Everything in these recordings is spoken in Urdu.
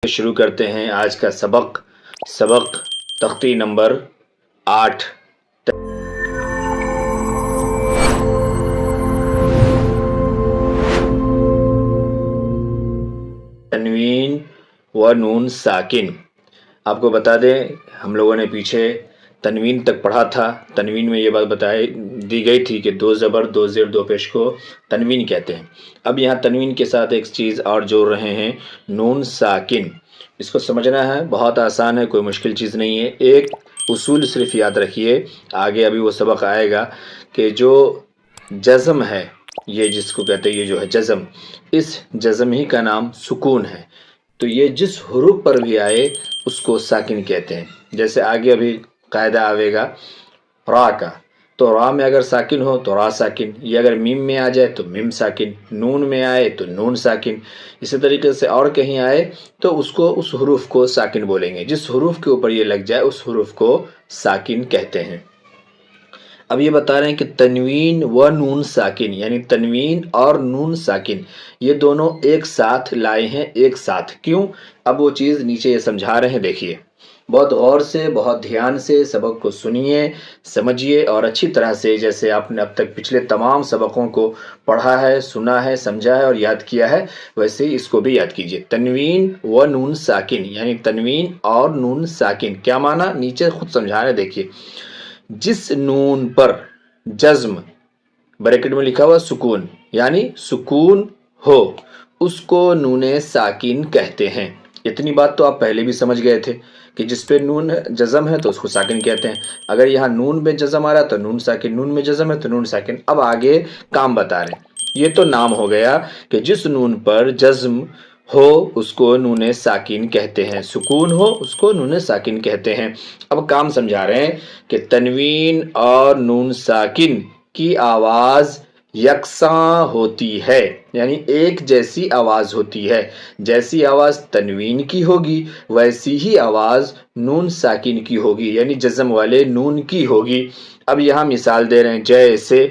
شروع کرتے ہیں آج کا سبق تختی نمبر 8 تنوین و نون ساکن۔ آپ کو بتا دیں ہم لوگوں نے پیچھے تنوین تک پڑھا تھا۔ تنوین میں یہ بات بتائی دی گئی تھی کہ 2 زبر 2 زیر 2 پیش کو تنوین کہتے ہیں۔ اب یہاں تنوین کے ساتھ ایک چیز اور جوڑ رہے ہیں، نون ساکن۔ اس کو سمجھنا ہے، بہت آسان ہے، کوئی مشکل چیز نہیں ہے۔ ایک اصول صرف یاد رکھیے، آگے ابھی وہ سبق آئے گا کہ جو جزم ہے، یہ جس کو کہتے ہیں یہ جو ہے جزم، اس جزم ہی کا نام سکون ہے۔ تو یہ جس حروف پر بھی آئے اس کو ساکن کہتے ہیں۔ جیسے آگے ابھی قاعدہ آئے گا را کا، تو را میں اگر ساکن ہو تو را ساکن، یہ اگر میم میں آ جائے تو میم ساکن، نون میں آئے تو نون ساکن، اسی طریقے سے اور کہیں آئے تو اس حروف کو ساکن بولیں گے۔ جس حروف کے اوپر یہ لگ جائے اس حروف کو ساکن کہتے ہیں۔ اب یہ بتا رہے ہیں کہ تنوین و نون ساکن، یعنی تنوین اور نون ساکن یہ دونوں ایک ساتھ لائے ہیں، ایک ساتھ۔ کیوں؟ اب وہ چیز نیچے یہ سمجھا رہے ہیں، دیکھیے بہت غور سے، بہت دھیان سے سبق کو سنیے، سمجھیے، اور اچھی طرح سے جیسے آپ نے اب تک پچھلے تمام سبقوں کو پڑھا ہے، سنا ہے، سمجھا ہے اور یاد کیا ہے، ویسے ہی اس کو بھی یاد کیجیے۔ تنوین و نون ساکن یعنی تنوین اور نون ساکن کیا معنی؟ نیچے خود سمجھا رہے ہیں، دیکھیے جس نون پر جزم بریکٹ میں لکھا ہوا سکون یعنی سکون ہو اس کو نون ساکن کہتے ہیں۔ اتنی بات تو آپ پہلے بھی سمجھ گئے تھے کہ جس پہ نون جزم ہے تو اس کو ساکن کہتے ہیں۔ اگر یہاں نون میں جزم آ رہا تو نون ساکن، نون میں جزم ہے تو نون ساکن۔ اب آگے کام بتا رہے ہیں، یہ تو نام ہو گیا کہ جس نون پر جزم ہو اس کو نون ساکن کہتے ہیں، سکون ہو اس کو نون ساکن کہتے ہیں۔ اب کام سمجھا رہے ہیں کہ تنوین اور نون ساکن کی آواز یکساں ہوتی ہے، یعنی ایک جیسی آواز ہوتی ہے۔ جیسی آواز تنوین کی ہوگی ویسی ہی آواز نون ساکن کی ہوگی، یعنی جزم والے نون کی ہوگی۔ اب یہاں مثال دے رہے ہیں، جیسے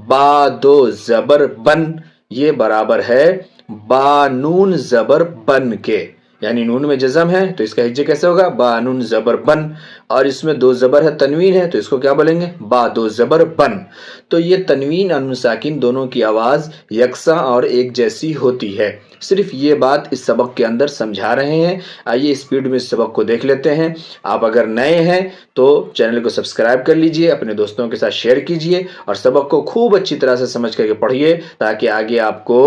با دو زبر بن، یہ برابر ہے با نون زبر بن کے، یعنی نون میں جزم ہے تو اس کا ہجے کیسے ہوگا؟ با نون زبر بن، اور اس میں 2 زبر ہے تنوین ہے تو اس کو کیا بولیں گے؟ با 2 زبر بن۔ تو یہ تنوین اور نون ساکن دونوں کی آواز یکساں اور ایک جیسی ہوتی ہے۔ صرف یہ بات اس سبق کے اندر سمجھا رہے ہیں۔ آئیے اسپیڈ میں اس سبق کو دیکھ لیتے ہیں۔ آپ اگر نئے ہیں تو چینل کو سبسکرائب کر لیجئے، اپنے دوستوں کے ساتھ شیئر کیجئے اور سبق کو خوب اچھی طرح سے سمجھ کر کے پڑھیے تاکہ آگے آپ کو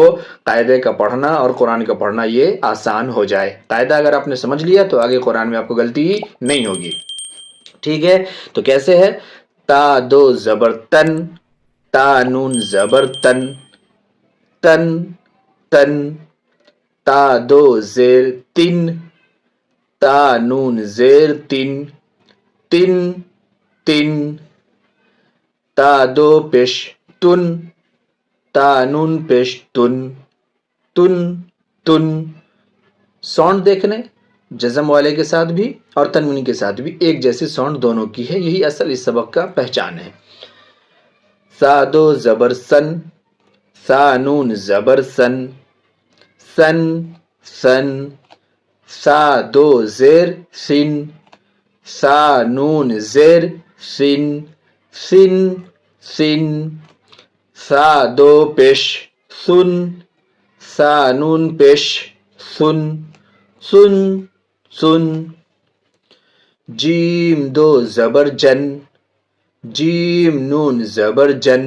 قاعدے کا پڑھنا اور قرآن کا پڑھنا یہ آسان ہو جائے۔ قاعدہ اگر آپ نے سمجھ لیا تو آگے قرآن میں آپ کو غلطی نہیں ہوگی۔ ٹھیک ہے، تو کیسے ہے؟ تا 2 زبر تن، تا نون زبر تن، تن تن، تا 2 زیر تن، تا نون زیر تن، تن تن، تا 2 پیش تن، تا نون پیش تن، تن تن۔ ساؤنڈ دیکھنے جزم والے کے ساتھ بھی اور تنوین کے ساتھ بھی ایک جیسی ساؤنڈ دونوں کی ہے، یہی اصل اس سبق کا پہچان ہے۔ سا 2 زبر سن، سا نون زبر سن، سن سن، سا 2 زیر سن، سا نون زیر سن، سن سن، سا 2 پیش سن، سا نون پیش سن، سن سن۔ جیم 2 زبر جن، جیم نون زبر جن،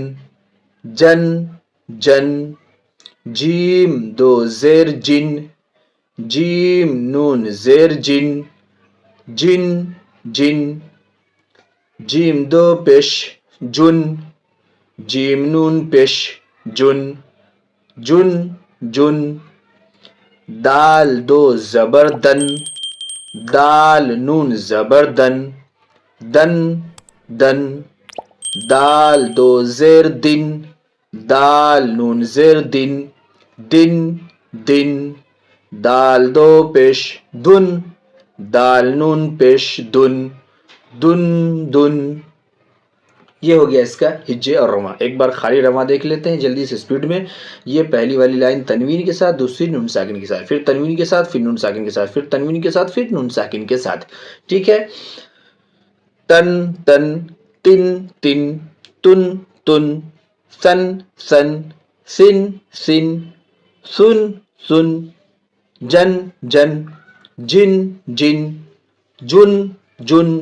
جن جن، جیم 2 زیر جن، جیم نون زیر جن، جن جن، جیم 2 پیش جن، جیم نون پیش جن، جن جن۔ دال 2 زبر دن، دال نون زبر دن، دن دن، دال 2 زیر دن، دال نون زیر دن، دن دن، دال 2 پیش دن، دال نون پیش دن، دن دن۔ یہ ہو گیا اس کا ہجے اور رواں. ایک بار خالی رواں دیکھ لیتے ہیں جلدی سے اسپیڈ میں. یہ پہلی والی لائن تنوین کے ساتھ، دوسری نون ساکن کے ساتھ، پھر تنوین کے ساتھ، پھر نون ساکن کے ساتھ، پھر تنوین کے ساتھ، پھر نون ساکن کے ساتھ. ٹھیک ہے. تن تن، تن تن، تن تن، ثن ثن، سن سن، سن سن، جن جن، جن جن، جن جن،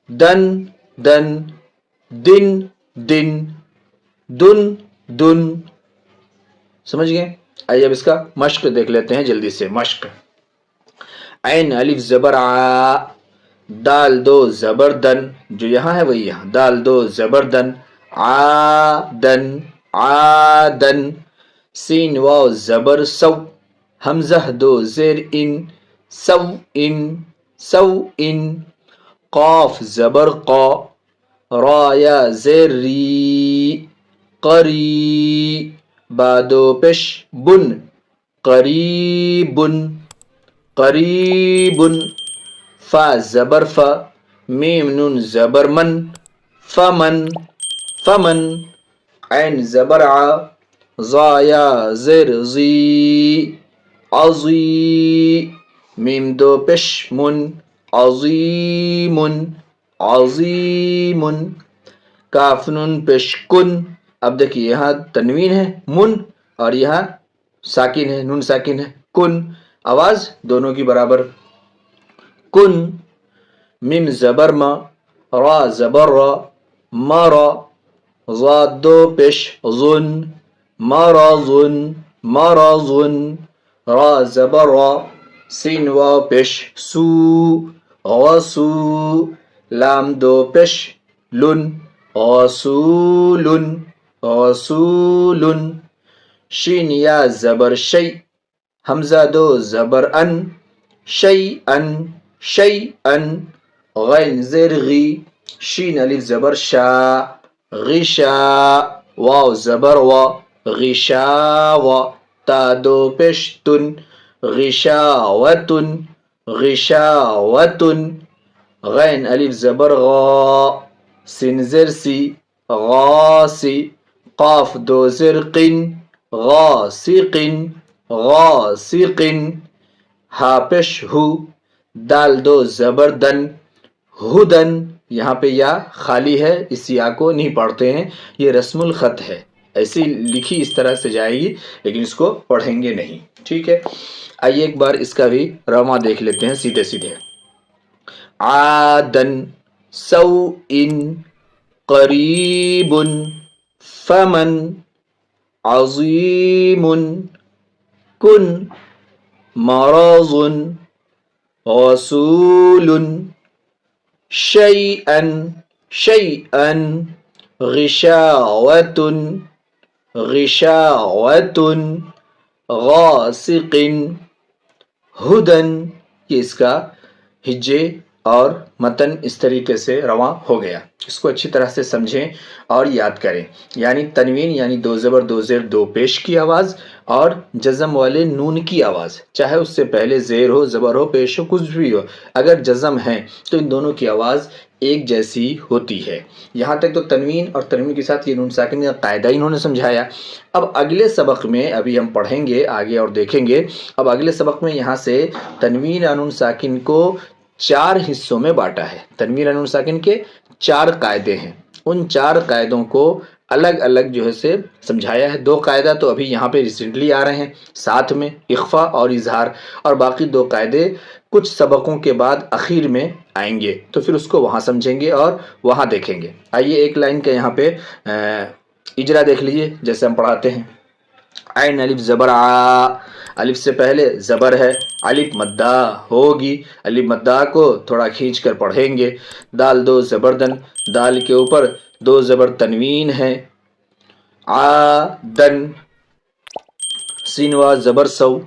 دن دن، دن دن، دن دن. سمجھ گئے؟ آئیے اب اس کا مشق دیکھ لیتے ہیں جلدی سے. مشق. عین الف زبر آ، دال دو زبر دن، جو یہاں ہے وہی یہاں، دال دو زبر دن، عادن عادن. سین واو زبر سو، حمزہ دو زیر ان، سو ان سو ان. قاف زبر قا، را یا زیر ری، قری. بادو پیش بن، قریبن قریبن. فا زبر فا، میم نون زبر من، فمن فمن. عین زبر ع، ظا یا زیر زی، عظی. میم دو پیش من، عظیم عظیم. کاف نون پیش کن. اب دیکھیے یہاں تنوین ہے من، اور یہاں ساکن ہے، نون ساکن ہے، کن. آواز دونوں کی برابر. کن. میم زبر ما، را زبر را، مرا. ضاد دو پیش ظن، مرضن مرضن. را زبر را، سین واو پیش سو، غسو. لام دو پیش لن، غسول غسول. شین یا زبر شی، حمزہ دو زبر ان، شیئن شیئن. غین زیر غی، شین الف زبر شا، غشا. واو زبر وا، غشاوا. تا دو پیش تن، غشاوتن غشاوتن. غین الف زبر غا، سین زیر سی، غاسی. قاف دو زیر قن، غاسقن غاسقن. ہا پیش ہو، دال دو زبر دن، ہدن. یہاں پہ یا خالی ہے، اس یا کو نہیں پڑھتے ہیں، یہ رسم الخط ہے، ایسی لکھی اس طرح سے جائے گی لیکن اس کو پڑھیں گے نہیں. ٹھیک ہے. آئیے ایک بار اس کا بھی رواں دیکھ لیتے ہیں سیدھے سیدھے. عادن، سوء، قریب، فمن، عظیم، کن، مرض، غسول، شیئا شیئا، غشاوة غشاوة، غاسق، ہدن. یہ اس کا ہجے اور متن اس طریقے سے رواں ہو گیا. اس کو اچھی طرح سے سمجھیں اور یاد کریں. یعنی تنوین یعنی دو زبر دو زیر دو پیش کی آواز، اور جزم والے نون کی آواز، چاہے اس سے پہلے زیر ہو، زبر ہو، پیش ہو، کچھ بھی ہو، اگر جزم ہے تو ان دونوں کی آواز ایک جیسی ہوتی ہے. یہاں تک تو تنوین اور تنوین کے ساتھ یہ نون ساکن کا قاعدہ انہوں نے سمجھایا. اب اگلے سبق میں، ابھی ہم پڑھیں گے آگے اور دیکھیں گے، اب اگلے سبق میں یہاں سے تنوین اور نون ساکن کو 4 حصوں میں بانٹا ہے. تنوین اور نون ساکن کے 4 قاعدے ہیں. ان 4 قاعدوں کو الگ الگ جو ہے سے سمجھایا ہے. 2 قاعدہ تو ابھی یہاں پہ ریسنٹلی آ رہے ہیں ساتھ میں، اخفا اور اظہار، اور باقی 2 قاعدے کچھ سبقوں کے بعد اخیر میں آئیں گے، تو پھر اس کو وہاں سمجھیں گے اور وہاں دیکھیں گے. آئیے ایک لائن کا یہاں پہ اجرا دیکھ لیجیے جیسے ہم پڑھاتے ہیں. عین الف زبر آ، الف سے پہلے زبر ہے، الف مدہ ہوگی، الف مدہ کو تھوڑا کھینچ کر پڑھیں گے. دال دو زبر دن، دال کے اوپر 2 زبر تنوین ہے، عادن. سین وا زبر سو،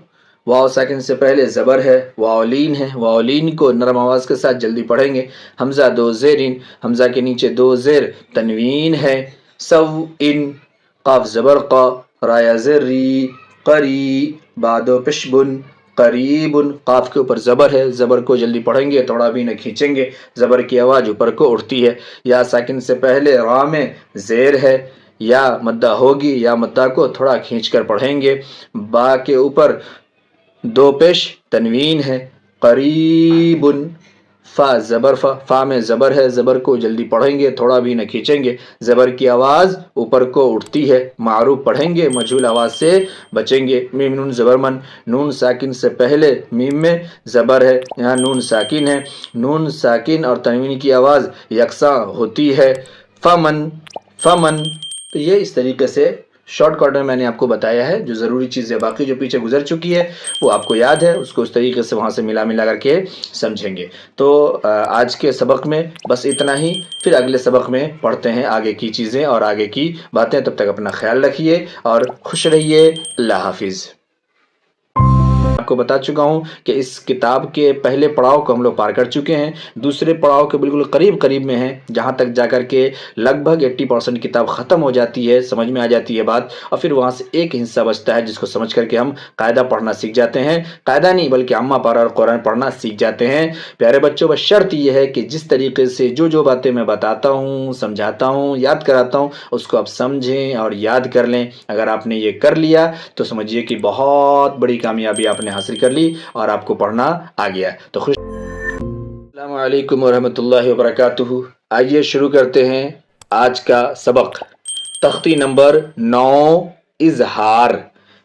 واو ساکن سے پہلے زبر ہے، واولین ہے، واولین کو نرم آواز کے ساتھ جلدی پڑھیں گے. حمزہ 2 زیرین، حمزہ کے نیچے 2 زیر تنوین ہے، سو ان. قاف زبر قا، را یا زیر ری، قری. بادو پشبن، قریب، قاف کے اوپر زبر ہے، زبر کو جلدی پڑھیں گے، تھوڑا بھی نہ کھینچیں گے، زبر کی آواز اوپر کو اٹھتی ہے۔ یا ساکن سے پہلے را میں زیر ہے، یا مدہ ہوگی، یا مدہ کو تھوڑا کھینچ کر پڑھیں گے۔ با کے اوپر دو پیش تنوین ہے، قریب، فا زبر، فا میں زبر ہے، زبر کو جلدی پڑھیں گے، تھوڑا بھی نہ کھینچیں گے، زبر کی آواز اوپر کو اٹھتی ہے، معروف پڑھیں گے، مجہول آواز سے بچیں گے۔ میم نون زبر من، نون ساکن سے پہلے میم میں زبر ہے، یہاں نون ساکن ہے، نون ساکن اور تنوین کی آواز یکساں ہوتی ہے۔ فمن، فمن، تو یہ اس طریقے سے شارٹ کٹ میں میں نے آپ کو بتایا ہے، جو ضروری چیزیں باقی جو پیچھے گزر چکی ہے وہ آپ کو یاد ہے، اس کو اس طریقے سے وہاں سے ملا کر کے سمجھیں گے۔ تو آج کے سبق میں بس اتنا ہی، پھر اگلے سبق میں پڑھتے ہیں آگے کی چیزیں اور آگے کی باتیں۔ تب تک اپنا خیال رکھیے اور خوش رہیے۔ اللہ حافظ۔ آپ کو بتا چکا ہوں کہ اس کتاب کے پہلے پڑاؤ کو ہم لوگ پار کر چکے ہیں، دوسرے پڑاؤ کے بالکل قریب میں ہیں، جہاں تک جا کر کے لگ بھگ 80% کتاب ختم ہو جاتی ہے، سمجھ میں آ جاتی ہے بات، اور پھر وہاں سے ایک حصہ بچتا ہے جس کو سمجھ کر کے ہم قاعدہ پڑھنا سیکھ جاتے ہیں، قاعدہ نہیں بلکہ عامہ پارہ اور قرآن پڑھنا سیکھ جاتے ہیں۔ پیارے بچوں، بس شرط یہ ہے کہ جس طریقے سے جو باتیں میں بتاتا ہوں، سمجھاتا ہوں، یاد کراتا ہوں، اس کو آپ سمجھیں اور یاد کر لیں۔ اگر آپ نے یہ کر لیا تو سمجھیے کہ بہت بڑی کامیابی آپ نے حاصل کر لی اور آپ کو پڑھنا آ گیا۔ تو خوش السلام علیکم ورحمۃ اللہ وبرکاتہ۔ آئیے شروع کرتے ہیں آج کا سبق، تختی نمبر 9، اظہار۔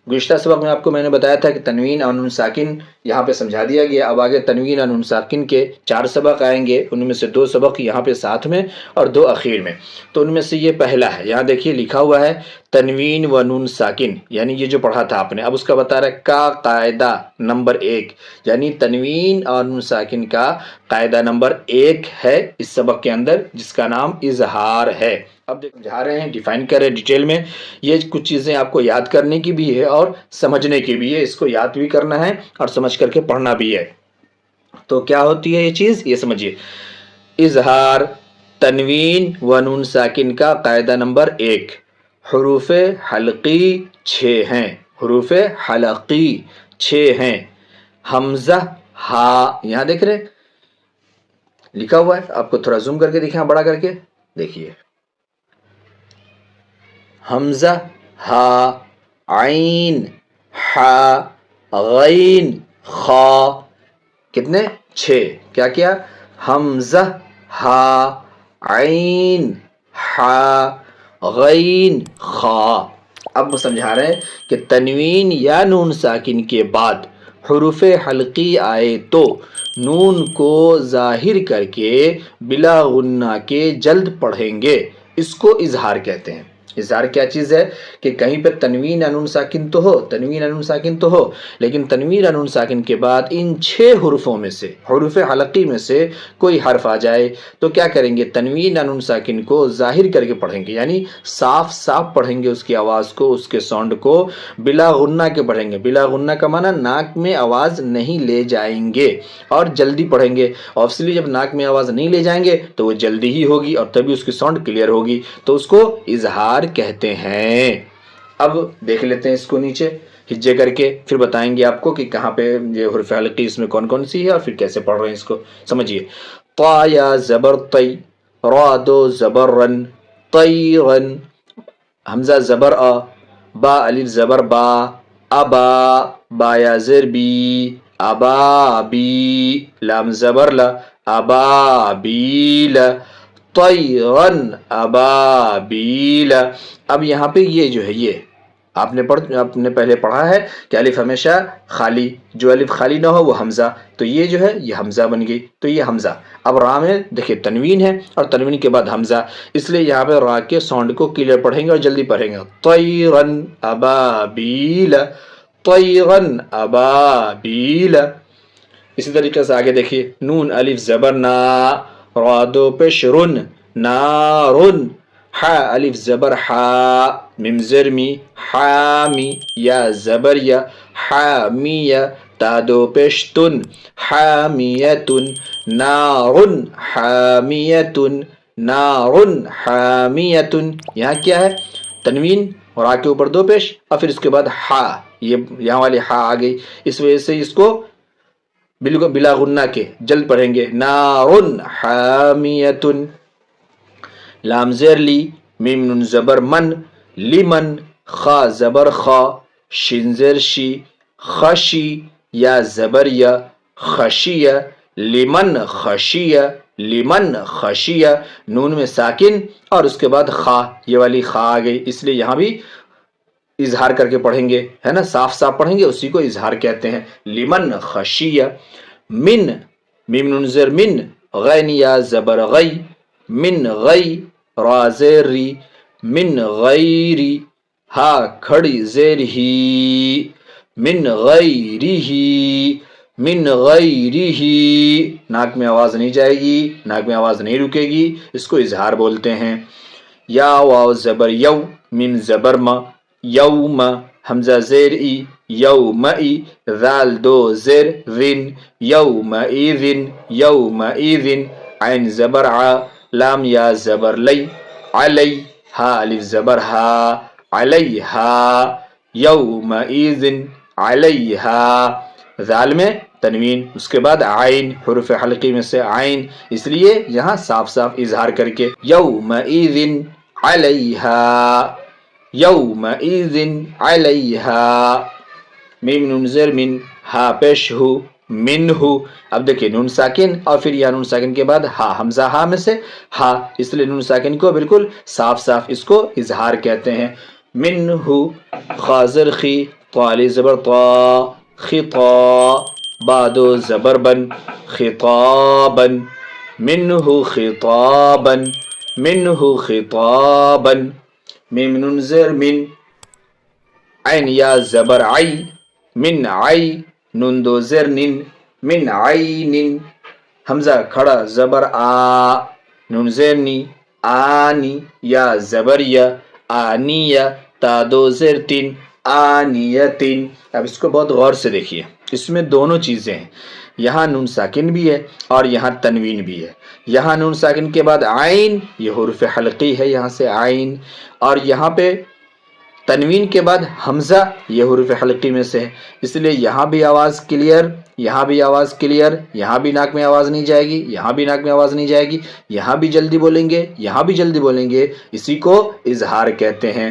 گزشتہ سبق میں آپ کو میں نے بتایا تھا کہ تنوین اور نون ساکن یہاں پہ سمجھا دیا گیا، اب آگے تنوین اور نون ساکن کے 4 سبق آئیں گے، ان میں سے 2 سبق یہاں پہ ساتھ میں اور 2 اخیر میں۔ تو ان میں سے یہ پہلا ہے، یہاں دیکھیے لکھا ہوا ہے تنوین و نون ساکن، یعنی یہ جو پڑھا تھا آپ نے، اب اس کا بتا رہا ہے کا قاعدہ نمبر 1، یعنی تنوین اور نون ساکن کا قاعدہ نمبر 1 ہے اس سبق کے اندر، جس کا نام اظہار ہے۔ اب سمجھا رہے ہیں، ڈیفائن کر رہے ہیں ڈیٹیل میں، یہ کچھ چیزیں آپ کو یاد کرنے کی بھی ہے اور سمجھنے کی بھی ہے، اس کو یاد بھی کرنا ہے اور سمجھ کر کے پڑھنا بھی ہے۔ تو کیا ہوتی ہے یہ چیز، یہ سمجھیے۔ اظہار، تنوین و نون ساکن کا قاعدہ نمبر 1، حروف حلقی 6 ہیں، حروف حلقی 6 ہیں۔ حمزہ، ہا، یہاں دیکھ رہے لکھا ہوا ہے، آپ کو تھوڑا زوم کر کے دکھائیں، بڑا کر کے دیکھیے۔ حمزہ، ہا، عین، حا، غین، خا، کتنے؟ 6۔ کیا کیا؟ حمزہ، ہا، عین، حا، غین، خا۔ اب سمجھا رہے ہیں کہ تنوین یا نون ساکن کے بعد حروف حلقی آئے تو نون کو ظاہر کر کے بلا غنہ کے جلد پڑھیں گے، اس کو اظہار کہتے ہیں۔ اظہار کیا چیز ہے کہ کہیں پہ تنوین نون ساکن تو ہو، تنوین نون ساکن تو ہو، لیکن تنوین نون ساکن کے بعد ان 6 حروفوں میں سے، حروف حلقی میں سے کوئی حرف آ جائے تو کیا کریں گے؟ تنوین نون ساکن کو ظاہر کر کے پڑھیں گے، یعنی صاف صاف پڑھیں گے اس کی آواز کو، اس کے ساؤنڈ کو، بلا غنہ کے پڑھیں گے۔ بلا غنہ کا معنی ناک میں آواز نہیں لے جائیں گے اور جلدی پڑھیں گے، آبویسلی جب ناک میں آواز نہیں لے جائیں گے تو وہ جلدی ہی ہوگی اور تبھی اس کی ساؤنڈ کلیئر ہوگی، تو اس کو اظہار کہتے ہیں۔ اب دیکھ لیتے ہیں اس کو نیچے ہجے کر کے، پھر بتائیں گے آپ کو کہ کہاں پہ یہ حروف حلقی اس میں کون کون سی ہے اور پھر کیسے پڑھ رہے ہیں اس کو، سمجھیے۔ طا یا زبر طی، را دو زبر رن، طیرن، حمزہ زبر آ، با الف زبر با، ابا، با یا زر بی، ابا بی، لام زبر لا، ابابیل، طیرن ابابیل۔ اب یہاں پہ یہ جو ہے، یہ آپ نے پہلے پڑھا ہے کہ الف ہمیشہ خالی، جو الف خالی نہ ہو وہ حمزہ، تو یہ جو ہے یہ حمزہ بن گئی، تو یہ حمزہ۔ اب را میں دیکھیں تنوین ہے اور تنوین کے بعد حمزہ، اس لیے یہاں پہ را کے ساؤنڈ کو کلیئر پڑھیں گے اور جلدی پڑھیں گے، طیرن ابابیل، طیرن ابابیل۔ اسی طریقے سے آگے دیکھیے، نون الف زبر نا، را دو پیش رن، نارن، حا الف زبر حا، میم زر می، حامی، یا زبر یا، حامیہ، تا دو پیش تن، حامیتن، نارن حامیتن، نارن حامیتن۔ یہاں کیا ہے؟ تنوین اور آ کے اوپر 2 پیش اور پھر اس کے بعد ہا، یہ یہاں والی ہا آ گئی، اس وجہ سے اس کو بالکل بلا غنہ کے جلد پڑھیں گے، نارن حامیتن، لام زیر لی، میم نون زبر من، لمن، خا زبر خا، شین زیر شی، خشی، یا زبر یا، خشیہ، لمن خشیہ، لمن خشیہ، نون میں ساکن اور اس کے بعد خا، یہ والی خا آ گئی، اس لیے یہاں بھی اظہار کر کے پڑھیں گے، ہے نا، صاف صاف پڑھیں گے، اسی کو اظہار کہتے ہیں، لمن خشیہ، من، میم نون زیر من، غین یا زبر غی، من غی، را زیر ری، من غیری، ہا کھڑی زیر ہی، من غیری، من غیری، ناک میں آواز نہیں جائے گی، ناک میں آواز نہیں رکے گی، اس کو اظہار بولتے ہیں، یا واو زبر یو، میم زبر ما، یوم، حمزہ زیر ای، یوم ای، ذال دو زیر ذن، یوم ایذن، یوم ایذن، عین زبر ع، لام یا زبر لی، علی، ہا الف زبر ہا، علیہا، یوم ایذن علیہا، ذال میں تنوین، اس کے بعد عین، حروف حلقی میں سے عین، اس لیے یہاں صاف صاف اظہار کر کے یوم ایذن علیہا، یومئذ علیہا، میم نون زیر من، ہا پیش ہو، من ہو، اب دیکھیں نون ساکن اور پھر یا نون ساکن کے بعد ہا، حمزہ ہا میں سے ہا، اس لیے نون ساکن کو بالکل صاف صاف اس کو اظہار کہتے ہیں، من ہو، خا زر خی، طالی زبر طا، خطا، بادو زبر بن، خطابا، من ہو خطابا، من ہو خطابا، میم نون زیر من، عین یا زبر عی، من عی، نون دو زیر نن، من عین، حمزہ کھڑا زبر آ، نون زیر نی، آنی، یا زبر یا، آنیہ، تا دو زیر تین، آنیتن، اب اس کو بہت غور سے دیکھیے، اس میں دونوں چیزیں ہیں، یہاں نون ساکن بھی ہے اور یہاں تنوین بھی ہے، یہاں نون ساکن کے بعد عین، یہ حروف حلقی ہے یہاں سے عین، اور یہاں پہ تنوین کے بعد حمزہ، یہ حروف حلقی میں سے ہے، اس لیے یہاں بھی آواز کلیئر، یہاں بھی آواز کلیئر، یہاں بھی ناک میں آواز نہیں جائے گی، یہاں بھی ناک میں آواز نہیں جائے گی، یہاں بھی جلدی بولیں گے، یہاں بھی جلدی بولیں گے، اسی کو اظہار کہتے ہیں،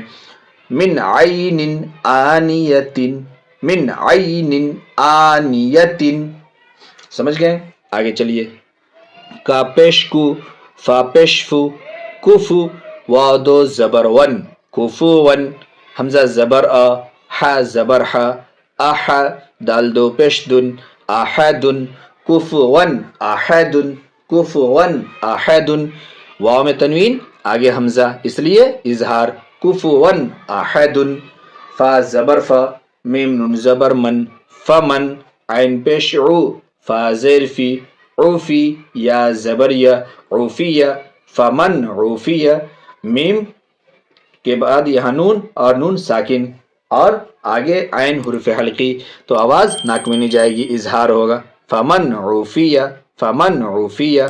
من عین آنیۃ، من عین آنیۃ، سمجھ گئے؟ آگے چلیے، کا پیش کو، فا پیش فو، کفو، واو دو زبر ون، کفو ون، حمزہ زبر آ، حا زبر حا، اح، دال دو پیش دن، احدن، کفو ون احدن، کفو ون احدن، واو میں تنوین، آگے حمزہ، اس لیے اظہار، کفو ون احدن، فا زبر فا، میم نون زبر من، فمن، عین پیش عو، فا زیر فی، عوفی، یا زبر یا، عوفیہ، فمن عوفیہ، میم کے بعد یہاں نون اور نون ساکن اور آگے عین حروف حلقی، تو آواز ناک میں نہیں جائے گی، اظہار ہوگا، فمن عوفیہ، فمن عوفیہ،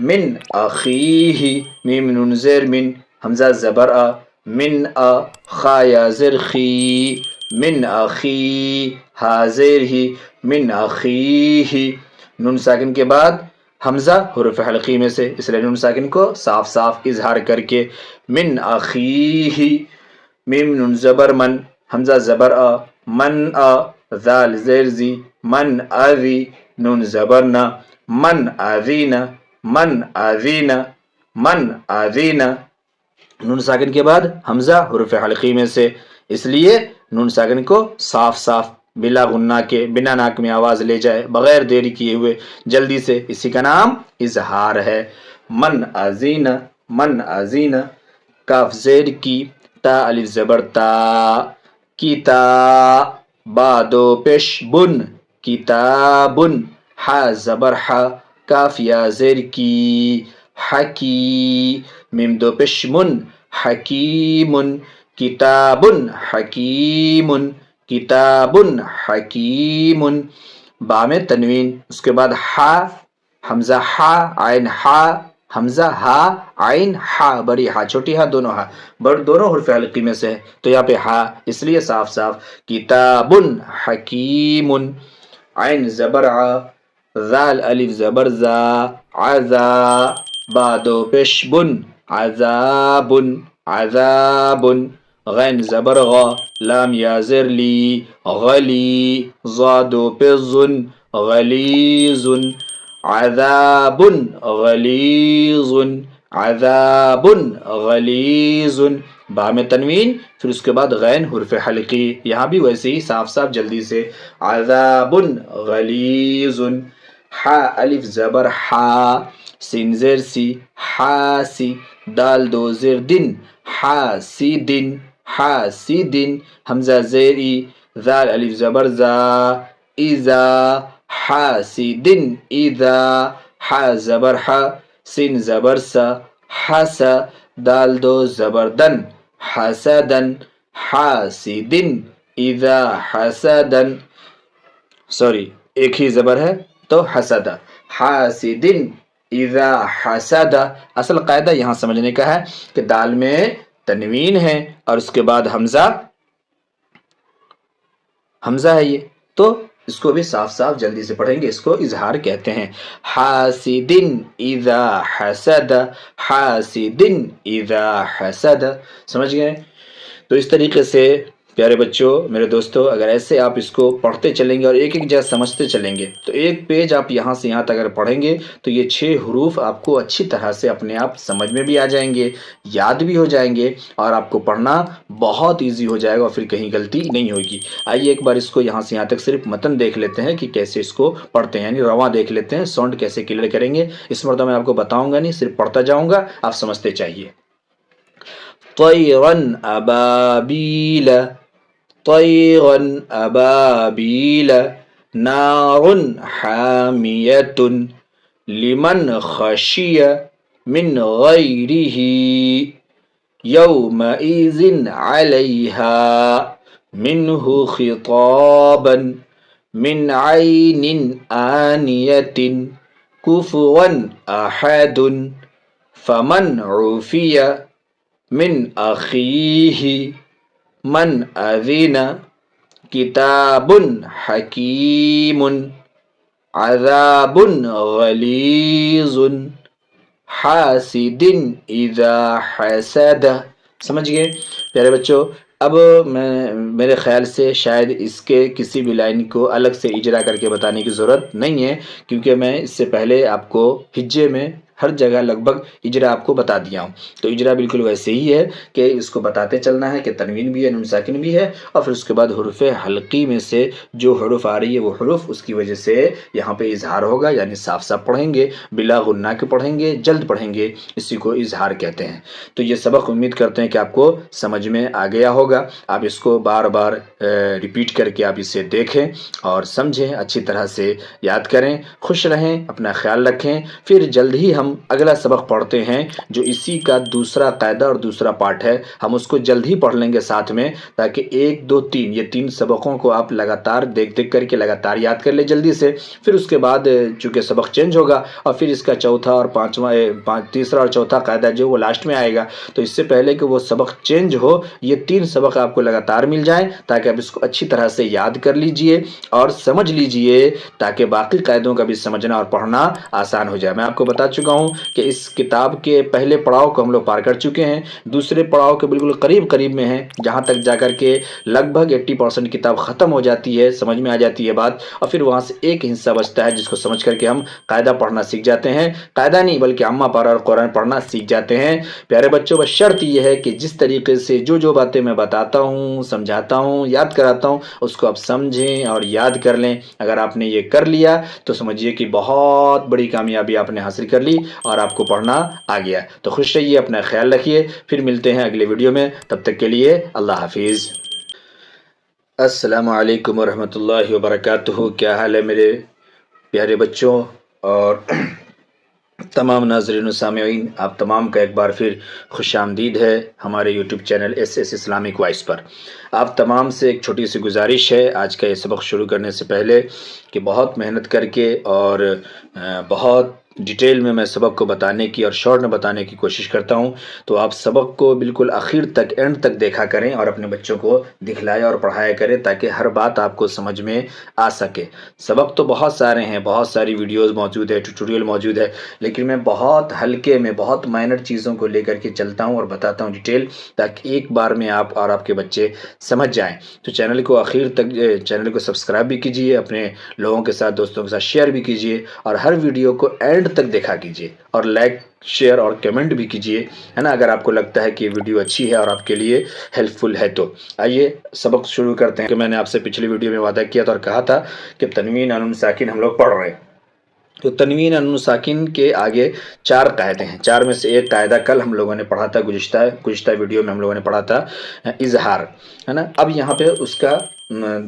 من اخیہ، میم نون زیر من، حمزہ زبر آ، من آ، خا یا زر خی، من اخی، ہا زیر ہی، من اخیہ، نون ساکن کے بعد حمزہ حروف حلقی میں سے، اس لیے نون ساکن کو صاف صاف اظہار کر کے من اخیہ، میم نون زبر من، حمزہ زبر آ، من آ، ذال زیر زی، من آذی، نون زبر نا، من آذینا، من آذینا، من آذینا، نون ساکن کے بعد حمزہ حروف حلقی میں سے، اس لیے نون ساکن کو صاف صاف بلا غنہ کے، بنا ناک میں آواز لے جائے، بغیر دیری کیے ہوئے جلدی سے، اسی کا نام اظہار ہے، من آذینا، من آذینا، کاف زیر کی، تا الف زبر تا، کتا، با دو پیش بن، کتابن، حا زبر حا، کاف یا زیر کی، حکی، میم دو پیش من، حکیمن، کتابن حکیمن، کتابن حکیمن، با میں تنوین، اس کے بعد حا، حمزہ حا، عین حا، حمزہ ہا عین ہا، بڑی ہا چھوٹی ہا دونوں ہا دونوں حروف حلقی میں سے ہے، تو یہاں پہ ہا اس لیے صاف صاف کتاب حکیم، عین زبر ع، ذال الف زبر زا، عزا، با دو پیش بن، عذاب عذاب، غین زبر غ، لام یا زر لی، غلی، ضاد پزن، غلیظ، عذاب غلیظ، عذاب غلیظ، با میں تنوین، پھر اس کے بعد غین حرف حلقی، یہاں بھی ویسے ہی صاف صاف جلدی سے عذاب غلیظ، حا الف زبر حا، سین زیر سی، حاسی، دال دو زیر دن، حاسدن، حاسدن، حمزہ زیر ای، ذال الف زبر زا، اذا، حاسدن اذا، حا زبر حا، سین زبر سا، حسا، دال دو زبر دن، حسدن، حاسدن اذا حسدن، سوری ایک ہی زبر ہے تو حسدہ، حاسدن اذا حسدہ۔ اصل قاعدہ یہاں سمجھنے کا ہے کہ دال میں تنوین ہے اور اس کے بعد حمزہ ہے، یہ تو اس کو بھی صاف صاف جلدی سے پڑھیں گے، اس کو اظہار کہتے ہیں، حاسدن اذا حسد، حاسدن اذا حسد، سمجھ گئے؟ تو اس طریقے سے پیارے بچوں، میرے دوستو، اگر ایسے آپ اس کو پڑھتے چلیں گے اور ایک ایک جگہ سمجھتے چلیں گے تو ایک پیج آپ یہاں سے یہاں تک اگر پڑھیں گے تو یہ 6 حروف آپ کو اچھی طرح سے اپنے آپ سمجھ میں بھی آ جائیں گے، یاد بھی ہو جائیں گے، اور آپ کو پڑھنا بہت ایزی ہو جائے گا اور پھر کہیں غلطی نہیں ہوگی۔ آئیے ایک بار اس کو یہاں سے یہاں تک صرف متن دیکھ لیتے ہیں کہ کیسے اس کو پڑھتے ہیں، یعنی رواں دیکھ لیتے ہیں، ساؤنڈ کیسے کلیئر کریں گے۔ اس مرتبہ میں آپ کو بتاؤں گا نہیں، صرف پڑھتا جاؤں گا، آپ سمجھتے چاہیے۔ طیرا ابابیل، طیرا ابابیل، نار حامیۃ، لمن خشی من غیرہ، یومئذ علیہا، منہ خطابا، من عین آنیۃ، کفوا احد، فمن عفی من اخیہ، من اذن، کتاب حکیم، عذاب غلیظ، حاسد اذا حسد۔ سمجھ گئے پیارے بچوں؟ اب میرے خیال سے شاید اس کے کسی بھی لائن کو الگ سے اجرا کر کے بتانے کی ضرورت نہیں ہے، کیونکہ میں اس سے پہلے آپ کو ہجے میں ہر جگہ لگ بھگ اجرا آپ کو بتا دیا ہوں، تو اجرا بالکل ویسے ہی ہے کہ اس کو بتاتے چلنا ہے کہ تنوین بھی ہے، نون ساکن بھی ہے، اور پھر اس کے بعد حروف حلقی میں سے جو حروف آ رہی ہے وہ حروف اس کی وجہ سے یہاں پہ اظہار ہوگا، یعنی صاف صاف پڑھیں گے، بلا غنہ کے پڑھیں گے، جلد پڑھیں گے، اسی کو اظہار کہتے ہیں۔ تو یہ سبق امید کرتے ہیں کہ آپ کو سمجھ میں آ گیا ہوگا۔ آپ اس کو بار بار ریپیٹ کر کے آپ اسے دیکھیں اور سمجھیں، اچھی طرح سے یاد کریں، خوش رہیں، اپنا خیال رکھیں۔ پھر جلد ہی ہم اگلا سبق پڑھتے ہیں جو اسی کا دوسرا قاعدہ اور دوسرا پارٹ ہے، ہم اس کو جلد ہی پڑھ لیں گے ساتھ میں، تاکہ 1 2 3 یہ 3 سبقوں کو آپ لگاتار دیکھ کر کے لگاتار یاد کر لیں جلدی سے۔ پھر اس کے بعد چونکہ سبق چینج ہوگا اور پھر اس کا چوتھا اور تیسرا اور چوتھا قاعدہ جو وہ لاسٹ میں آئے گا، تو اس سے پہلے کہ وہ سبق چینج ہو یہ 3 سبق آپ کو لگاتار مل جائیں، تاکہ آپ اس کو اچھی طرح سے یاد کر لیجئے اور سمجھ لیجئے، تاکہ باقی قاعدوں کا بھی سمجھنا اور پڑھنا آسان ہو جائے۔ میں آپ کو بتا چکا ہوں کہ اس کتاب کے پہلے پڑاؤ کو ہم لوگ پار کر چکے ہیں، دوسرے پڑاؤ کے بالکل قریب میں ہیں، جہاں تک جا کر کے لگ بھگ 80% کتاب ختم ہو جاتی ہے، سمجھ میں آ جاتی ہے بات، اور پھر وہاں سے ایک حصہ بچتا ہے جس کو سمجھ کر کے ہم قاعدہ پڑھنا سیکھ جاتے ہیں، قاعدہ نہیں بلکہ عامہ پارہ اور قرآن پڑھنا سیکھ جاتے ہیں۔ پیارے بچوں، بس شرط یہ ہے کہ جس طریقے سے جو باتیں میں بتاتا ہوں، سمجھاتا ہوں، یاد کراتا ہوں، اس کو آپ سمجھیں اور یاد کر لیں۔ اگر آپ نے یہ کر لیا تو سمجھیے کہ بہت بڑی کامیابی آپ نے حاصل کر لی اور آپ کو پڑھنا آ گیا۔ تو خوش رہیے، اپنا خیال رکھیے، پھر ملتے ہیں اگلے ویڈیو میں، تب تک کے لیے اللہ حافظ۔ السلام علیکم ورحمۃ اللہ وبرکاتہ۔ کیا حال ہے میرے پیارے بچوں اور تمام ناظرین و سامعین، آپ تمام کا ایک بار پھر خوش آمدید ہے ہمارے YouTube channel S S Islamic voice پر۔ آپ تمام سے ایک چھوٹی سی گزارش ہے آج کا یہ سبق شروع کرنے سے پہلے کہ بہت محنت کر کے اور بہت ڈیٹیل میں سبق کو بتانے کی اور شارٹ میں بتانے کی کوشش کرتا ہوں، تو آپ سبق کو بالکل آخر تک، اینڈ تک دیکھا کریں اور اپنے بچوں کو دکھلایا اور پڑھایا کریں تاکہ ہر بات آپ کو سمجھ میں آ سکے۔ سبق تو بہت سارے ہیں، بہت ساری ویڈیوز موجود ہے، ٹیوٹوریل موجود ہے، لیکن میں بہت ہلکے میں بہت مائنر چیزوں کو لے کر کے چلتا ہوں اور بتاتا ہوں ڈیٹیل، تاکہ ایک بار میں آپ اور آپ کے بچے سمجھ جائیں۔ تو چینل کو آخر تک، چینل کو سبسکرائب بھی کیجیے، اپنے لوگوں کے ساتھ، دوستوں کے ساتھ شیئر بھی کیجیے، اور ہر ویڈیو کو اینڈ تک دیکھا کیجیے، اور لائک، شیئر اور کمنٹ بھی کیجیے، ہے نا، اگر آپ کو لگتا ہے کہ یہ ویڈیو اچھی ہے اور آپ کے لیے ہیلپ فل ہے تو۔ آئیے سبق شروع کرتے ہیں۔ کہ میں نے آپ سے پچھلی ویڈیو میں وعدہ کیا تھا اور کہا تھا کہ تنوین نون ساکن ہم لوگ پڑھ رہے ہیں، تو تنوین نون ساکن کے آگے 4 قاعدے ہیں۔ 4 میں سے ایک قاعدہ کل ہم لوگوں نے پڑھا تھا، گزشتہ ویڈیو میں ہم لوگوں نے پڑھا تھا اظہار، ہے نا۔ اب یہاں پہ اس کا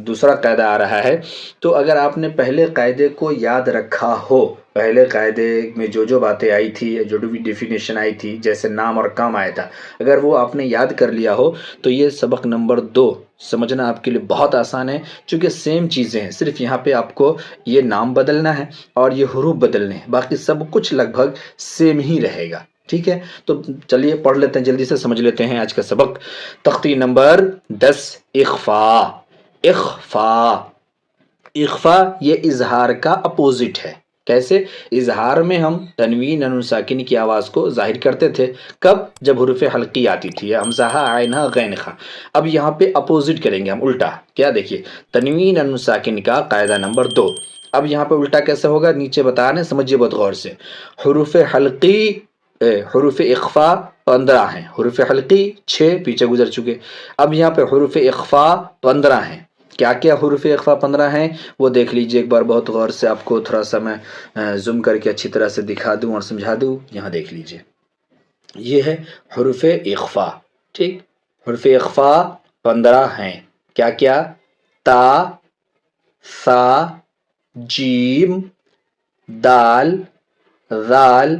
دوسرا قاعدہ آ رہا ہے۔ تو اگر آپ نے پہلے قاعدے کو یاد رکھا ہو، پہلے قاعدے میں جو باتیں آئی تھی، جو بھی ڈیفینیشن آئی تھی، جیسے نام اور کام آیا تھا، اگر وہ آپ نے یاد کر لیا ہو تو یہ سبق نمبر 2 سمجھنا آپ کے لیے بہت آسان ہے، چونکہ سیم چیزیں ہیں، صرف یہاں پہ آپ کو یہ نام بدلنا ہے اور یہ حروف بدلنے ہیں، باقی سب کچھ لگ بھگ سیم ہی رہے گا، ٹھیک ہے۔ تو چلیے پڑھ لیتے ہیں، جلدی سے سمجھ لیتے ہیں آج کا سبق۔ تختی نمبر 10، اخفا۔ اخفا، اخفا یہ اظہار کا اپوزٹ ہے۔ کیسے؟ اظہار میں ہم تنوین نون ساکن کی آواز کو ظاہر کرتے تھے، کب؟ جب حروف حلقی آتی تھی، حمزہ عین غین خا۔ اب یہاں پہ اپوزٹ کریں گے ہم، الٹا۔ کیا؟ دیکھیے، تنوین نون ساکن کا قاعدہ نمبر 2، اب یہاں پہ الٹا کیسے ہوگا نیچے بتا رہے ہیں، سمجھیے بہت غور سے۔ حروف حلقی، حروف اخفا 15 ہیں، حروف حلقی 6 پیچھے گزر چکے، اب یہاں پہ حروف اخفا 15 ہیں۔ کیا کیا حروف اخفا 15 ہیں وہ دیکھ لیجئے ایک بار بہت غور سے، آپ کو تھوڑا سا میں زوم کر کے اچھی طرح سے دکھا دوں اور سمجھا دوں۔ یہاں دیکھ لیجئے، یہ ہے حروف اخفا، ٹھیک۔ حروف اخفا 15 ہیں، کیا کیا؟ تا، ثا، جیم، دال، ذال،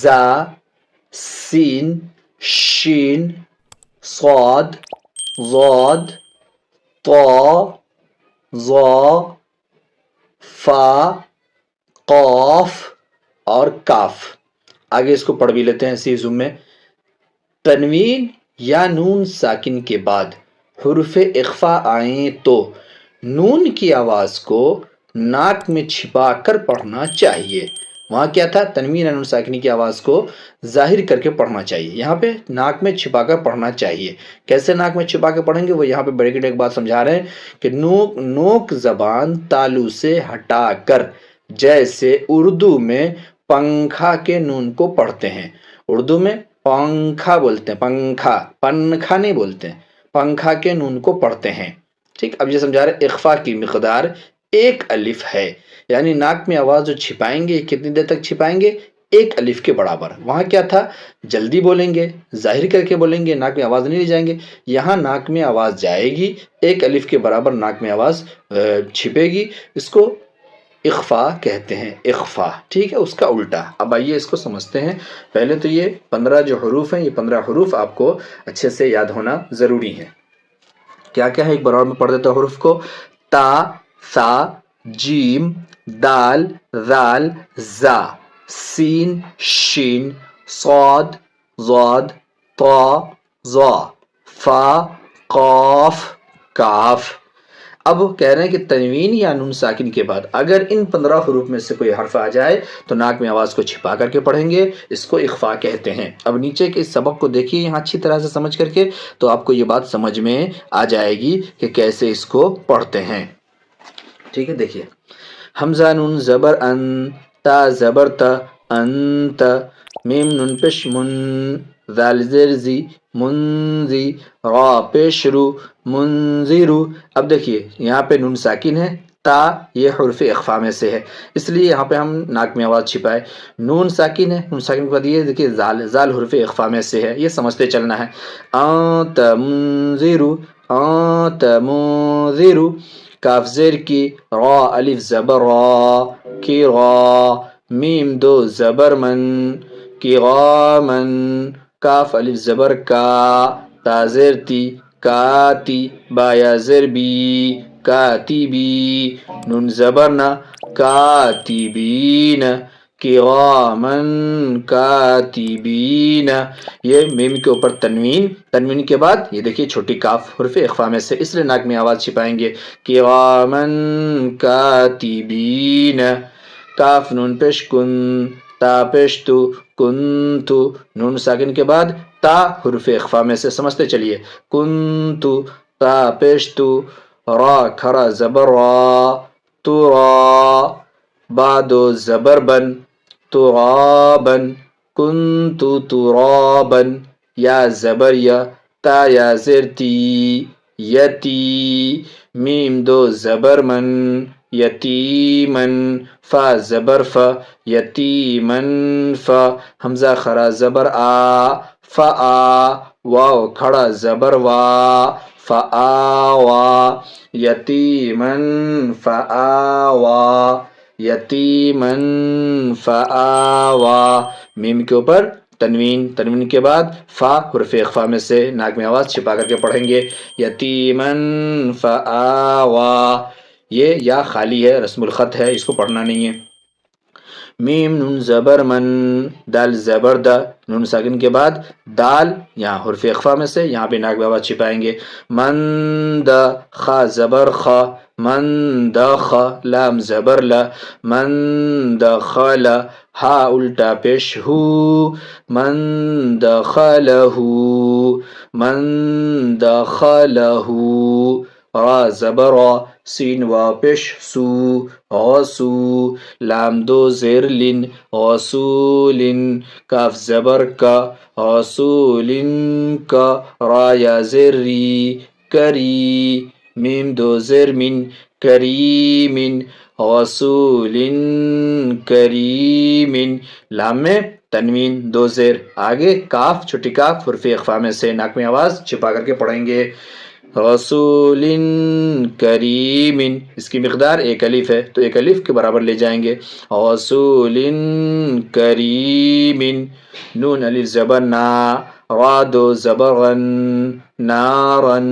زا، سین، شین، صاد، ضاد، طا، ظا، فا، قاف اور کاف۔ آگے اس کو پڑھ بھی لیتے ہیں اسی زوم میں۔ تنوین یا نون ساکن کے بعد حروف اخفا آئیں تو نون کی آواز کو ناک میں چھپا کر پڑھنا چاہیے۔ وہاں کیا تھا؟ تنوین نون ساکن کی آواز کو ظاہر کر کے پڑھنا چاہیے، یہاں پہ ناک میں چھپا کر پڑھنا چاہیے۔ کیسے ناک میں چھپا کے پڑھیں گے؟ وہ یہاں پہ بریکٹ ایک بات سمجھا رہے ہیں کہ نوک زبان تالو سے ہٹا کر، جیسے اردو میں پنکھا کے نون کو پڑھتے ہیں، اردو میں پنکھا بولتے ہیں، پنکھا نہیں بولتے ہیں، پنکھا کے نون کو پڑھتے ہیں، ٹھیک۔ اب یہ سمجھا رہے اخفا کی مقدار 1 الف ہے، یعنی ناک میں آواز جو چھپائیں گے کتنی دیر تک چھپائیں گے؟ 1 الف کے برابر۔ وہاں کیا تھا؟ جلدی بولیں گے، ظاہر کر کے بولیں گے، ناک میں آواز نہیں لے جائیں گے۔ یہاں ناک میں آواز جائے گی، 1 الف کے برابر ناک میں آواز چھپے گی، اس کو اخفا کہتے ہیں، اخفا، ٹھیک ہے، اس کا الٹا۔ اب آئیے اس کو سمجھتے ہیں۔ پہلے تو یہ 15 جو حروف ہیں، یہ 15 حروف آپ کو اچھے سے یاد ہونا ضروری ہے۔ کیا کیا ہے؟ ایک بار اور میں پڑھ دیتا ہوں حروف کو۔ تا، ثا، جیم، دال، ذال، زا، سین، شین، صاد، ضاد، طا، ظا، فا، قاف، کاف۔ اب کہہ رہے ہیں کہ تنوین یا نون ساکن کے بعد اگر ان 15 حروف میں سے کوئی حرف آ جائے تو ناک میں آواز کو چھپا کر کے پڑھیں گے، اس کو اخفا کہتے ہیں۔ اب نیچے کے اس سبق کو دیکھیے یہاں اچھی طرح سے سمجھ کر کے، تو آپ کو یہ بات سمجھ میں آ جائے گی کہ کیسے اس کو پڑھتے ہیں، ٹھیک ہے۔ دیکھیے، حمزہ نون زبر ان، تا زبر تا، انت، میم نون پیش من، ذال زیر زی، منزی، را پیش رو، منذرو۔ اب دیکھیے یہاں پہ نون ساکن ہے، تا یہ حرف اخفا میں سے ہے، اس لیے یہاں پہ ہم ناک میں آواز چھپائے۔ نون ساکن ہے، نون ساکن کے بعد یہ دیکھیے ذال حرف اخفا میں سے ہے، یہ سمجھتے چلنا ہے۔ انت منذرو، انت منذرو، کاف زیر کی، را الف زبر را کی را، میم دو زبر من کی غامن، کاف الف زبر کا، تا زیر تی، کاتی، با یا زیر بی، کاتبی، نون زبر نا، کاتبین، کرامن کاتبین. یہ میم کے اوپر تنوین، تنوین کے بعد یہ دیکھیے چھوٹی کاف حرف اخفا میں سے، اس لیے ناک میں آواز چھپائیں گے. کرامن کاتبین. کاف نون پیش کن، تا پیش تو، کنتو. نون ساکن کے بعد تا حرف اخفا میں سے، سمجھتے چلیے. کنتو، تا پیش تو، را کھڑا زبر را، تو را. با دو زبر بن، ترابن. کنتو ترابن. یا زبر یا، تا یا زیر تی، یتی. میم دو زبر من، یتیمن. فا زبر فا، یتیمن فا. حمزہ خرا زبر آ، فآ. واو کھڑا زبر وا، فآوا. یتیمن فآوا، یتیمن فآوا. میم کے اوپر تنوین، تنوین کے بعد فا حرف اخفا میں سے ناک میں آواز چھپا کر کے پڑھیں گے. یتیمن فآوا. یہ یا خالی ہے، رسم الخط ہے، اس کو پڑھنا نہیں ہے. میم نون زبر من، دال زبر دا. نون ساکن کے بعد دال یہاں حرف اخفا میں سے، یہاں پہ ناک میں آواز چھپائیں گے. من دا، خا زبر خا، من دخ. لام زبر لا، من دخل. ہا الٹا پیش ہو، من دخلہ، من دخلہ. را زبر را، سین وا پیش سو، غسو. لام دو زیر لن، غسولن. کاف زبر کا، غسولن کا. را یا زیر ری، کری. میم دو زیر من، کریمن. غسولن کریمن. لام میں تنوین دو زیر، آگے کاف چھوٹی کاف حرف اخفا میں سے ناک میں آواز چھپا کر کے پڑھیں گے. رسول کریم. اس کی مقدار ایک الف ہے تو ایک الف کے برابر لے جائیں گے. رسول کریم. نون الف زبر نا، را دو زبر غن، نارن.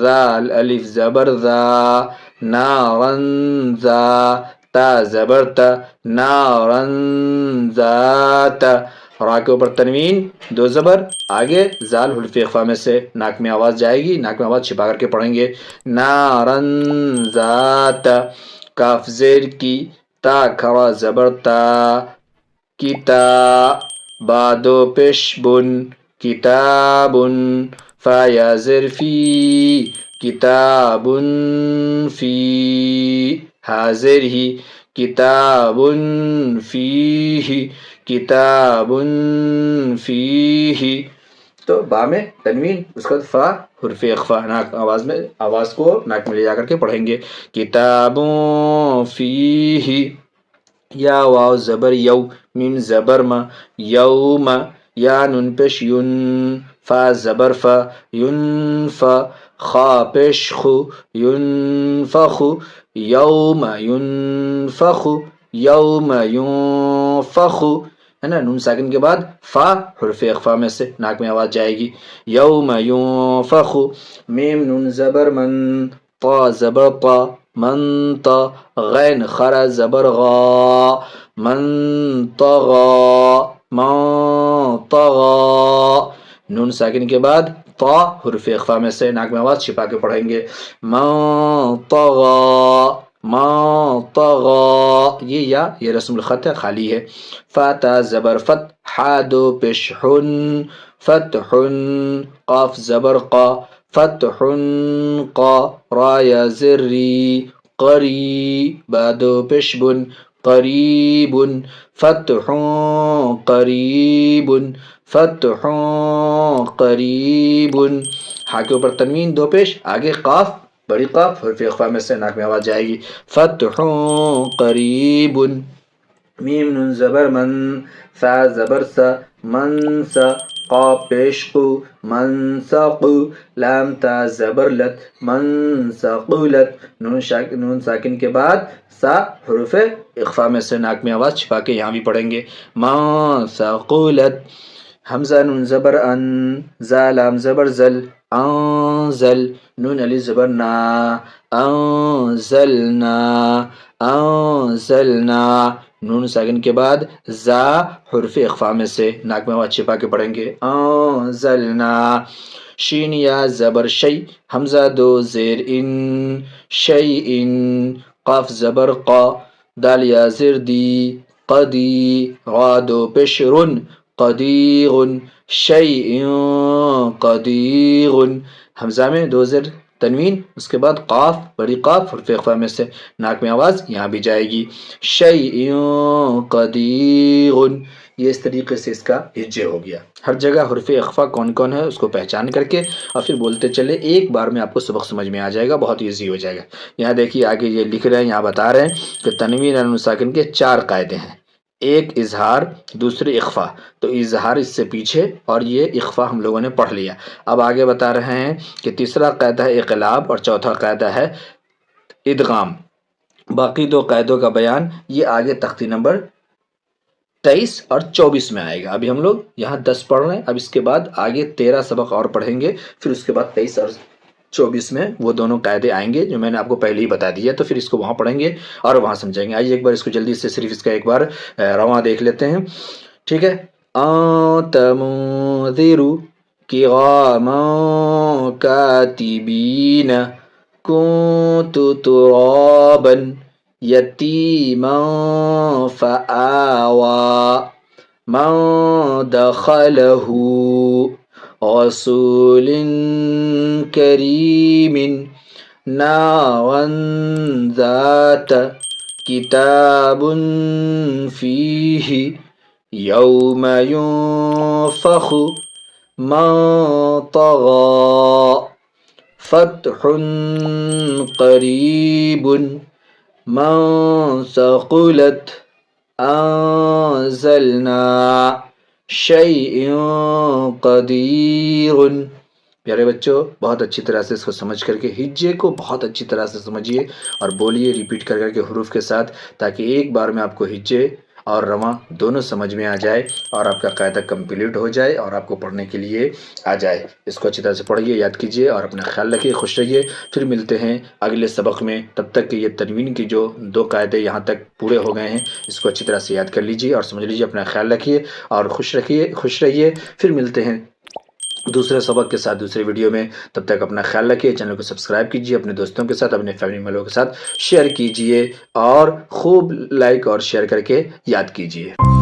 ذال الف زبر ذا، نارن ذا. تا زبر تا، نارن ذات. را کے اوپر تنوین دو زبر، آگے زال حرف اخفا میں سے ناک میں آواز جائے گی، ناک میں آواز چھپا کر کے پڑھیں گے. نارن ذات. کاف زیر کی، تا کھڑا زبر تا، کتا. با دو پیش بن، کتابن. فا یا زیر فی، کتابن فی. حاضر ہی، کتابن فیہ، کتابن فیہ. تو با میں تنوین، اس کے بعد فا حرف اخفا، ناک آواز میں، آواز کو ناک میں لے جا کر کے پڑھیں گے. کتابوں فیہ. یا واو زبر یو، میم زبر ما، یوم. یا نون پیش یون، فا زبر فا، ینفا. خا پیش خو، ینفخ. یوم ینفخ، یوم ینفخ. ہے نا. نون ساکن کے بعد فا حرف اخفا میں سے ناک میں آواز جائے گی. یوم ینفخ. میم نون زبر من، طا زبر طا، من طا. غین خرا زبر غا، من طغا، من طغا. نون ساکن کے بعد طا حرف اخفا میں سے ناک میں آواز چھپا کے پڑھیں گے. من طغا، من طغا. یہ رسم الخط ہے، خالی ہے. فاتا زبر فت، حا دو پیش حن، فتحن. قاف زبر قا، فتحن قا. را یا زر ری، قری. با دو پیش بن، قریبن. فتح قریبن، فتح قریبن. ہا کے اوپر تنوین دو پیش، آگے قاف بڑی قاف حرف اخفا میں سے ناک میں آواز جائے گی. فتح قریبن. میم نون زبر من، سا زبر سا، من سا. قاف پیش قو، منسق. لام تا زبر لت، منسقلت. نون ساکن کے بعد سا حروف اخفا میں سے ناک میں آواز چھپا کے یہاں بھی پڑھیں گے. منسقلت. حمزہ نون زبر ان، زا لام زبر زل، انزل. نون علی زبر نا، انزلنا، انزلنا. نون ساکن کے بعد زا حرف اخفا میں سے ناک میں آواز چھپا کے پڑھیں گے انزلنا. شین یا زبر شی، حمزہ دو زیر ان، شیئن. قاف زبر قا، دال یا زر دی، قدی. غا دو پیش رن، قدیر. شیئن قدیر. حمزہ میں دو زر تنوین، اس کے بعد قاف بڑی قاف حرف اخفا میں سے ناک میں آواز یہاں بھی جائے گی، شیئن قدیر. یہ اس طریقے سے اس کا ہجے ہو گیا. ہر جگہ حرف اخفا کون کون ہے اس کو پہچان کر کے اور پھر بولتے چلے، ایک بار میں آپ کو سبق سمجھ میں آ جائے گا، بہت ایزی ہو جائے گا. یہاں دیکھیے آگے یہ لکھ رہے ہیں، یہاں بتا رہے ہیں کہ تنوین اور نون ساکن کے 4 قاعدے ہیں. ایک اظہار، دوسری اخفا. تو اظہار اس سے پیچھے اور یہ اخفا ہم لوگوں نے پڑھ لیا. اب آگے بتا رہے ہیں کہ تیسرا قاعدہ ہے اقلاب اور چوتھا قاعدہ ہے ادغام. باقی 2 قاعدوں کا بیان یہ آگے تختی نمبر 23 اور 24 میں آئے گا. ابھی ہم لوگ یہاں 10 پڑھ رہے ہیں، اب اس کے بعد آگے 13 سبق اور پڑھیں گے، پھر اس کے بعد 23 اور 24 میں وہ دونوں قاعدے آئیں گے جو میں نے آپ کو پہلے ہی بتا دیا. تو پھر اس کو وہاں پڑھیں گے اور وہاں سمجھیں گے. آئیے ایک بار اس کو جلدی سے صرف اس کا ایک بار رواں دیکھ لیتے ہیں. ٹھیک ہے. انت منذر کراما کاتبین کنت ترابا یتیما فآوى من دخله رسول کریم نارا ذات کتاب فیہ یوم ينفخ من طغى فتح قریب من ثقلت انزلنا شیء قدیر. پیارے بچوں، بہت اچھی طرح سے اس کو سمجھ کر کے ہجے کو بہت اچھی طرح سے سمجھیے اور بولیے ریپیٹ کر کر کے حروف کے ساتھ، تاکہ ایک بار میں آپ کو ہجے اور رواں دونوں سمجھ میں آ جائے اور آپ کا قاعدہ کمپلیٹ ہو جائے اور آپ کو پڑھنے کے لیے آ جائے. اس کو اچھی طرح سے پڑھیے، یاد کیجیے اور اپنا خیال رکھیے. خوش رہیے. پھر ملتے ہیں اگلے سبق میں. تب تک کہ یہ تنوین کی جو 2 قاعدے یہاں تک پورے ہو گئے ہیں، اس کو اچھی طرح سے یاد کر لیجیے اور سمجھ لیجیے. اپنا خیال رکھیے اور خوش رہیے. پھر ملتے ہیں دوسرے سبق کے ساتھ دوسرے ویڈیو میں. تب تک اپنا خیال رکھیے. چینل کو سبسکرائب کیجیے، اپنے دوستوں کے ساتھ، اپنے فیملی والوں کے ساتھ شیئر کیجیے اور خوب لائک اور شیئر کر کے یاد کیجیے.